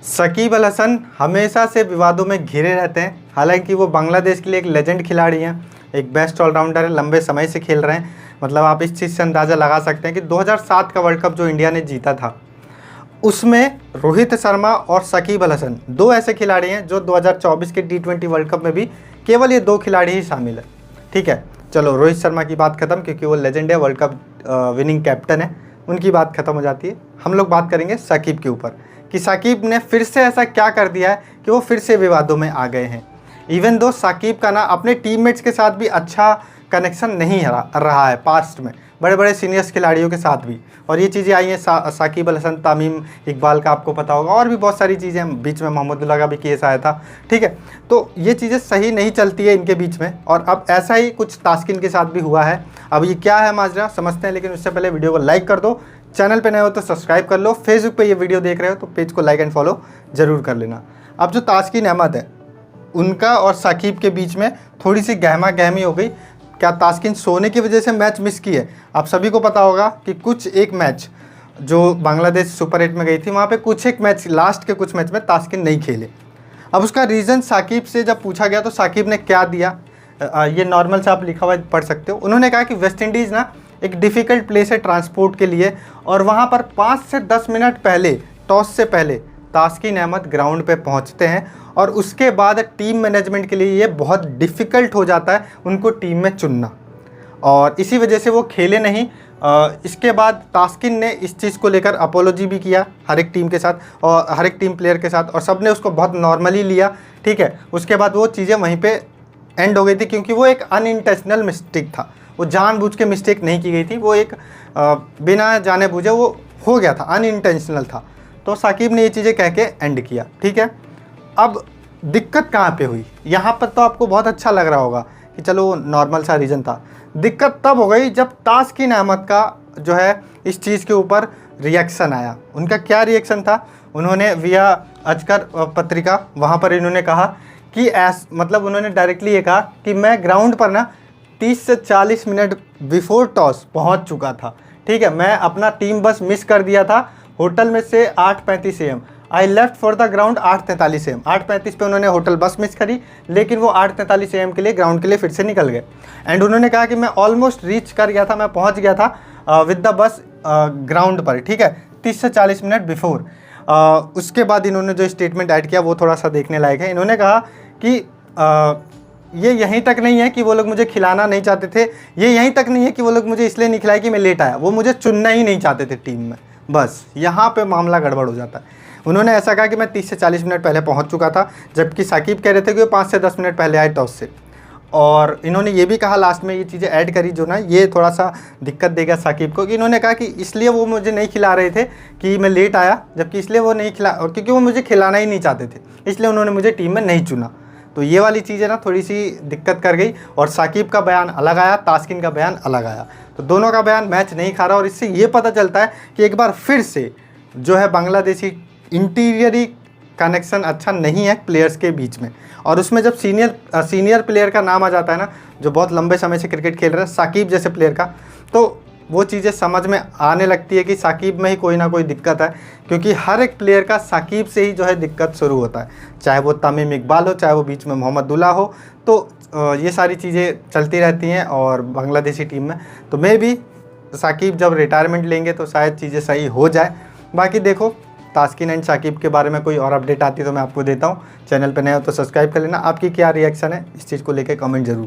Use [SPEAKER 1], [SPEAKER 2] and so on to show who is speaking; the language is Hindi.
[SPEAKER 1] शकीब अल हसन हमेशा से विवादों में घिरे रहते हैं। हालांकि वो बांग्लादेश के लिए एक लेजेंड खिलाड़ी हैं, एक बेस्ट ऑलराउंडर है, लंबे समय से खेल रहे हैं। मतलब आप इस चीज़ से अंदाज़ा लगा सकते हैं कि 2007 का वर्ल्ड कप जो इंडिया ने जीता था उसमें रोहित शर्मा और शकीब अल हसन दो ऐसे खिलाड़ी हैं जो 2024 के T20 वर्ल्ड कप में भी केवल ये दो खिलाड़ी ही शामिल है। ठीक है, चलो रोहित शर्मा की बात खत्म क्योंकि वो लेजेंड है, वर्ल्ड कप विनिंग कैप्टन है, उनकी बात खत्म हो जाती है। हम लोग बात करेंगे शकीब के ऊपर कि शकीब ने फिर से ऐसा क्या कर दिया है कि वो फिर से विवादों में आ गए हैं। इवन दो शकीब का ना अपने टीममेट्स के साथ भी अच्छा कनेक्शन नहीं रहा है पास्ट में, बड़े बड़े सीनियर्स खिलाड़ियों के साथ भी। और ये चीज़ें आई हैं शकीब अल हसन, तमीम इकबाल का आपको पता होगा, और भी बहुत सारी चीज़ें, बीच में मोहम्मदुल्लाह का भी केस आया था। ठीक है, तो ये चीज़ें सही नहीं चलती है इनके बीच में, और अब ऐसा ही कुछ तास्किन के साथ भी हुआ है। अब ये क्या है माजरा समझते हैं, लेकिन उससे पहले वीडियो को लाइक कर दो, चैनल पे नए हो तो सब्सक्राइब कर लो, फेसबुक पे ये वीडियो देख रहे हो तो पेज को लाइक एंड फॉलो ज़रूर कर लेना। अब जो तास्किन अहमद है उनका और शकीब के बीच में थोड़ी सी गहमा गहमी हो गई। क्या तास्किन सोने की वजह से मैच मिस की है? आप सभी को पता होगा कि कुछ एक मैच जो बांग्लादेश सुपर 8 में गई थी, वहाँ पे कुछ एक मैच, लास्ट के कुछ मैच में तास्किन नहीं खेले। अब उसका रीज़न साकिब से जब पूछा गया तो साकिब ने क्या दिया, ये नॉर्मल से आप लिखा हुआ पढ़ सकते हो। उन्होंने कहा कि वेस्ट इंडीज़ ना एक डिफ़िकल्ट प्लेस है ट्रांसपोर्ट के लिए, और वहाँ पर 5 से 10 मिनट पहले, टॉस से पहले तास्किन अहमद ग्राउंड पे पहुँचते हैं, और उसके बाद टीम मैनेजमेंट के लिए ये बहुत डिफ़िकल्ट हो जाता है उनको टीम में चुनना, और इसी वजह से वो खेले नहीं। इसके बाद तास्किन ने इस चीज़ को लेकर अपोलॉजी भी किया हर एक टीम के साथ और हर एक टीम प्लेयर के साथ, और सब ने उसको बहुत नॉर्मली लिया। ठीक है, उसके बाद वो चीज़ें वहीं पे एंड हो गई थी, क्योंकि वो एक अनइंटेंशनल मिस्टेक था, वो जानबूझ के मिस्टेक नहीं की गई थी, वो एक बिना जाने बूझे वो हो गया था, अनइंटेंशनल था। तो साकिब ने ये चीज़ें कह के एंड किया। ठीक है, अब दिक्कत कहाँ पे हुई? यहाँ पर तो आपको बहुत अच्छा लग रहा होगा कि चलो वो नॉर्मल सा रीज़न था। दिक्कत तब हो गई जब तास्किन अहमद का जो है इस चीज़ के ऊपर रिएक्शन आया। उनका क्या रिएक्शन था? उन्होंने विया अजकर पत्रिका, वहाँ पर इन्होंने कहा कि मतलब उन्होंने डायरेक्टली ये कहा कि मैं ग्राउंड पर ना 30 से 40 मिनट बिफोर टॉस पहुँच चुका था। ठीक है, मैं अपना टीम बस मिस कर दिया था। होटल में से 8:35 AM I left for the ground 8:43 AM। 8:35 पे उन्होंने होटल बस मिस करी, लेकिन वो 8:43 AM के लिए ग्राउंड के लिए फिर से निकल गए। एंड उन्होंने कहा कि मैं ऑलमोस्ट रीच कर गया था, मैं पहुंच गया था विद द बस ग्राउंड पर। ठीक है, 30 से 40 मिनट बिफोर। उसके बाद इन्होंने जो स्टेटमेंट ऐड किया वो थोड़ा सा देखने लायक है। इन्होंने कहा कि ये यहीं तक नहीं है कि वो लोग मुझे खिलाना नहीं चाहते थे, ये यहीं तक नहीं है कि वो लोग मुझे इसलिए नहीं खिलाए कि मैं लेट आया, वो मुझे चुनना ही नहीं चाहते थे टीम में। बस यहाँ पे मामला गड़बड़ हो जाता है। उन्होंने ऐसा कहा कि मैं 30 से 40 मिनट पहले पहुंच चुका था, जबकि साकिब कह रहे थे कि वो 5 से 10 मिनट पहले आए टॉस से। और इन्होंने ये भी कहा लास्ट में, ये चीज़ें ऐड करी जो ना ये थोड़ा सा दिक्कत देगा साकिब को, कि इन्होंने कहा कि इसलिए वो मुझे नहीं खिला रहे थे कि मैं लेट आया, जबकि इसलिए वो नहीं खिला, और क्योंकि वो मुझे खिलाना ही नहीं चाहते थे, इसलिए उन्होंने मुझे टीम में नहीं चुना। तो ये वाली चीज़ें ना थोड़ी सी दिक्कत कर गई, और साकिब का बयान अलग आया, तास्किन का बयान अलग आया। तो दोनों का बयान मैच नहीं खा रहा, और इससे ये पता चलता है कि एक बार फिर से जो है बांग्लादेशी इंटीरियरी कनेक्शन अच्छा नहीं है प्लेयर्स के बीच में। और उसमें जब सीनियर प्लेयर का नाम आ जाता है ना, जो बहुत लंबे समय से क्रिकेट खेल रहा है, साकिब जैसे प्लेयर का, तो वो चीज़ें समझ में आने लगती है कि साकिब में ही कोई ना कोई दिक्कत है, क्योंकि हर एक प्लेयर का साकिब से ही जो है दिक्कत शुरू होता है, चाहे वो तमीम इकबाल हो, चाहे वो बीच में मोहम्मदुल्लाह हो। तो ये सारी चीज़ें चलती रहती हैं और बांग्लादेशी टीम में। तो मैं भी साकिब जब रिटायरमेंट लेंगे तो शायद चीज़ें सही हो जाए। बाकी देखो, तास्किन एंड साकिब के बारे में कोई और अपडेट आती है तो मैं आपको देता हूँ। चैनल पर नए हो तो सब्सक्राइब कर लेना। आपकी क्या रिएक्शन है इस चीज़ को लेकर कमेंट जरूर कर।